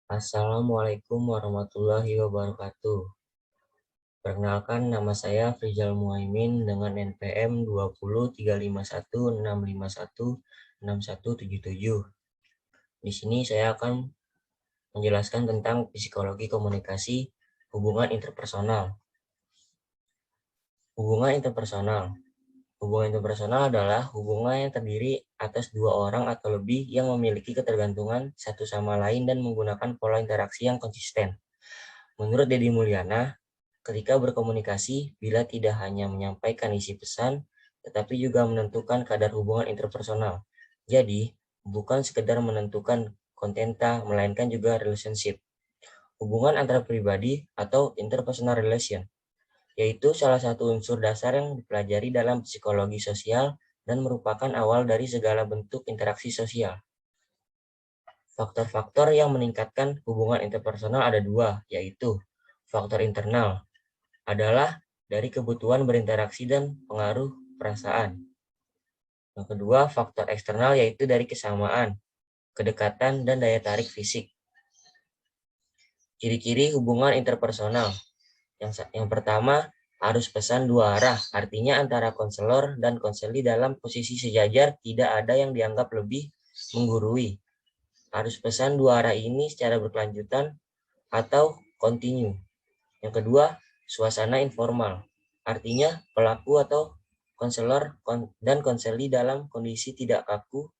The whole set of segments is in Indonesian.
Assalamualaikum warahmatullahi wabarakatuh. Perkenalkan, nama saya Frizal Muaimin dengan NPM 2035165161777. Di sini saya akan menjelaskan tentang psikologi komunikasi hubungan interpersonal. Hubungan interpersonal. Hubungan interpersonal adalah hubungan yang terdiri atas dua orang atau lebih yang memiliki ketergantungan satu sama lain dan menggunakan pola interaksi yang konsisten. Menurut Deddy Mulyana, ketika berkomunikasi, bila tidak hanya menyampaikan isi pesan, tetapi juga menentukan kadar hubungan interpersonal. Jadi, bukan sekedar menentukan kontenta, melainkan juga relationship. Hubungan antara pribadi atau interpersonal relation, yaitu salah satu unsur dasar yang dipelajari dalam psikologi sosial dan merupakan awal dari segala bentuk interaksi sosial. Faktor-faktor yang meningkatkan hubungan interpersonal ada dua, yaitu faktor internal, adalah dari kebutuhan berinteraksi dan pengaruh perasaan. Yang kedua, faktor eksternal yaitu dari kesamaan, kedekatan, dan daya tarik fisik. Ciri-ciri hubungan interpersonal. Yang pertama, arus pesan dua arah, artinya antara konselor dan konseli dalam posisi sejajar, tidak ada yang dianggap lebih menggurui. Arus pesan dua arah ini secara berkelanjutan atau kontinu. Yang kedua, suasana informal, artinya pelaku atau konselor dan konseli dalam kondisi tidak kaku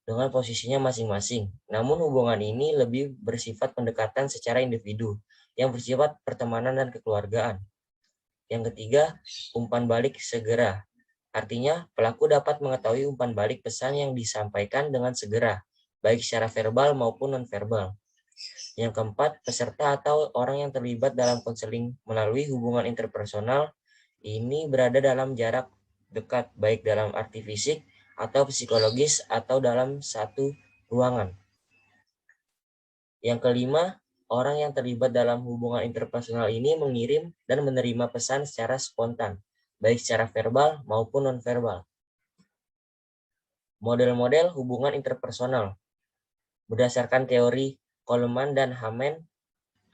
dengan posisinya masing-masing. Namun hubungan ini lebih bersifat pendekatan secara individu yang bersifat pertemanan dan kekeluargaan. Yang ketiga, umpan balik segera. Artinya pelaku dapat mengetahui umpan balik pesan yang disampaikan dengan segera, baik secara verbal maupun non-verbal. Yang keempat, peserta atau orang yang terlibat dalam konseling melalui hubungan interpersonal ini berada dalam jarak dekat, baik dalam arti fisik atau psikologis atau dalam satu ruangan. Yang kelima, orang yang terlibat dalam hubungan interpersonal ini mengirim dan menerima pesan secara spontan, baik secara verbal maupun non-verbal. Model-model hubungan interpersonal. Berdasarkan teori Coleman dan Hamann,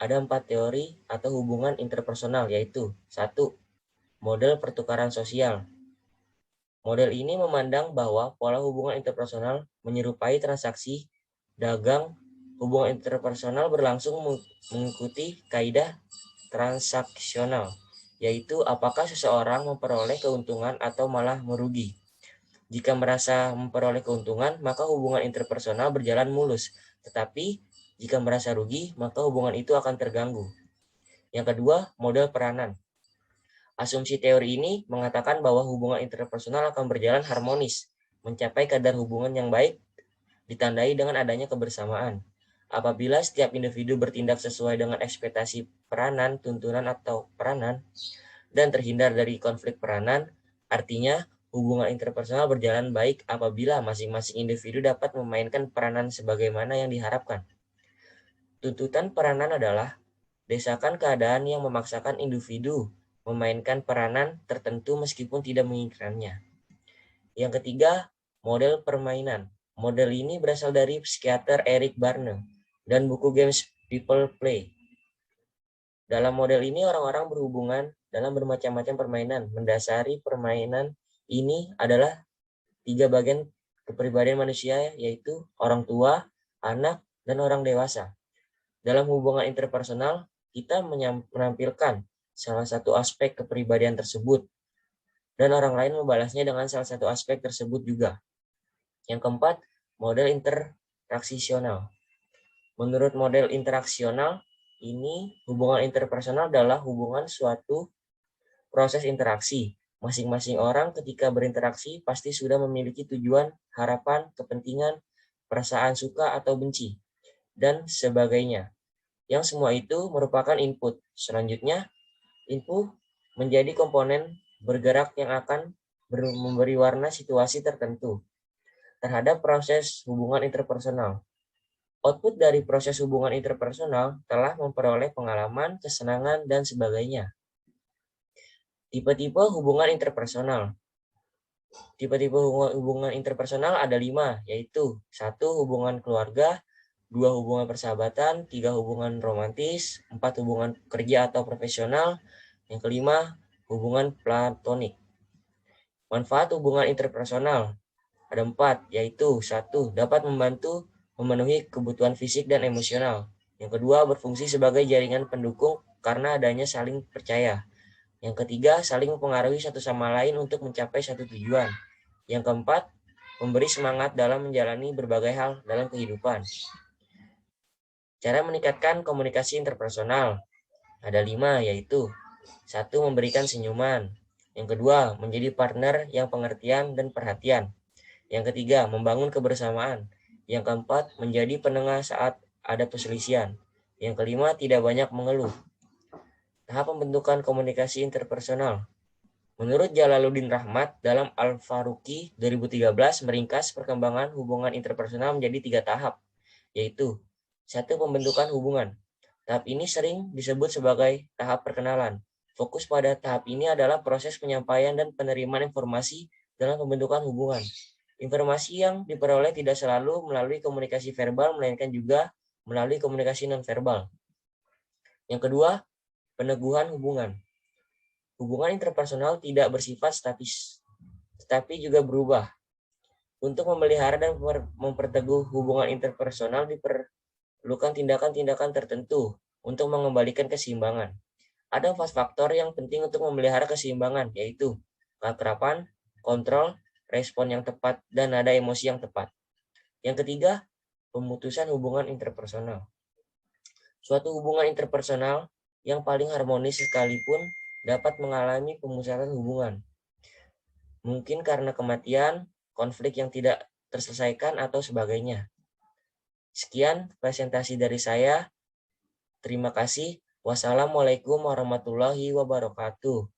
ada 4 teori atau hubungan interpersonal, yaitu 1. Model pertukaran sosial. Model ini memandang bahwa pola hubungan interpersonal menyerupai transaksi dagang. Hubungan interpersonal berlangsung mengikuti kaidah transaksional, yaitu apakah seseorang memperoleh keuntungan atau malah merugi. Jika merasa memperoleh keuntungan, maka hubungan interpersonal berjalan mulus, tetapi jika merasa rugi, maka hubungan itu akan terganggu. Yang kedua, model peranan. Asumsi teori ini mengatakan bahwa hubungan interpersonal akan berjalan harmonis, mencapai kadar hubungan yang baik, ditandai dengan adanya kebersamaan. Apabila setiap individu bertindak sesuai dengan ekspektasi peranan, tuntunan atau peranan, dan terhindar dari konflik peranan, artinya hubungan interpersonal berjalan baik apabila masing-masing individu dapat memainkan peranan sebagaimana yang diharapkan. Tuntutan peranan adalah desakan keadaan yang memaksakan individu memainkan peranan tertentu meskipun tidak menginginkannya. Yang ketiga, model permainan. Model ini berasal dari psikiater Eric Barne dan buku Games People Play. Dalam model ini orang-orang berhubungan dalam bermacam-macam permainan. Mendasari permainan ini adalah 3 bagian kepribadian manusia, yaitu orang tua, anak, dan orang dewasa. Dalam hubungan interpersonal, kita menampilkan salah satu aspek kepribadian tersebut, dan orang lain membalasnya dengan salah satu aspek tersebut juga. Yang keempat, model interaksional. Menurut model interaksional, ini hubungan interpersonal adalah hubungan suatu proses interaksi. Masing-masing orang ketika berinteraksi pasti sudah memiliki tujuan, harapan, kepentingan, perasaan suka atau benci, dan sebagainya. Yang semua itu merupakan input. Selanjutnya, input menjadi komponen bergerak yang akan memberi warna situasi tertentu terhadap proses hubungan interpersonal. Output dari proses hubungan interpersonal telah memperoleh pengalaman, kesenangan, dan sebagainya. Tipe-tipe hubungan interpersonal. Tipe-tipe hubungan interpersonal ada 5, yaitu 1. Hubungan keluarga, 2 hubungan persahabatan, 3 hubungan romantis, 4 hubungan kerja atau profesional, yang kelima hubungan platonik. Manfaat hubungan interpersonal ada 4, yaitu 1. Dapat membantu memenuhi kebutuhan fisik dan emosional. Yang kedua, berfungsi sebagai jaringan pendukung karena adanya saling percaya. Yang ketiga, saling mempengaruhi satu sama lain untuk mencapai satu tujuan. Yang keempat, memberi semangat dalam menjalani berbagai hal dalam kehidupan. Cara meningkatkan komunikasi interpersonal ada 5, yaitu 1. Memberikan senyuman. Yang kedua, menjadi partner yang pengertian dan perhatian. Yang ketiga, membangun kebersamaan. Yang keempat, menjadi penengah saat ada perselisihan. Yang kelima, tidak banyak mengeluh. Tahap pembentukan komunikasi interpersonal. Menurut Jalaluddin Rahmat dalam Al-Faruqi 2013 meringkas perkembangan hubungan interpersonal menjadi 3 tahap, yaitu 1. Pembentukan hubungan. Tahap ini sering disebut sebagai tahap perkenalan. Fokus pada tahap ini adalah proses penyampaian dan penerimaan informasi dalam pembentukan hubungan. Informasi yang diperoleh tidak selalu melalui komunikasi verbal, melainkan juga melalui komunikasi nonverbal. Yang kedua, peneguhan hubungan. Hubungan interpersonal tidak bersifat statis, tetapi juga berubah. Untuk memelihara dan memperteguh hubungan interpersonal diperlukan tindakan-tindakan tertentu untuk mengembalikan keseimbangan. Ada 4 faktor yang penting untuk memelihara keseimbangan, yaitu keakraban, kontrol, respon yang tepat, dan nada emosi yang tepat. Yang ketiga, pemutusan hubungan interpersonal. Suatu hubungan interpersonal yang paling harmonis sekalipun dapat mengalami pemusatan hubungan. Mungkin karena kematian, konflik yang tidak terselesaikan, atau sebagainya. Sekian presentasi dari saya. Terima kasih. Wassalamualaikum warahmatullahi wabarakatuh.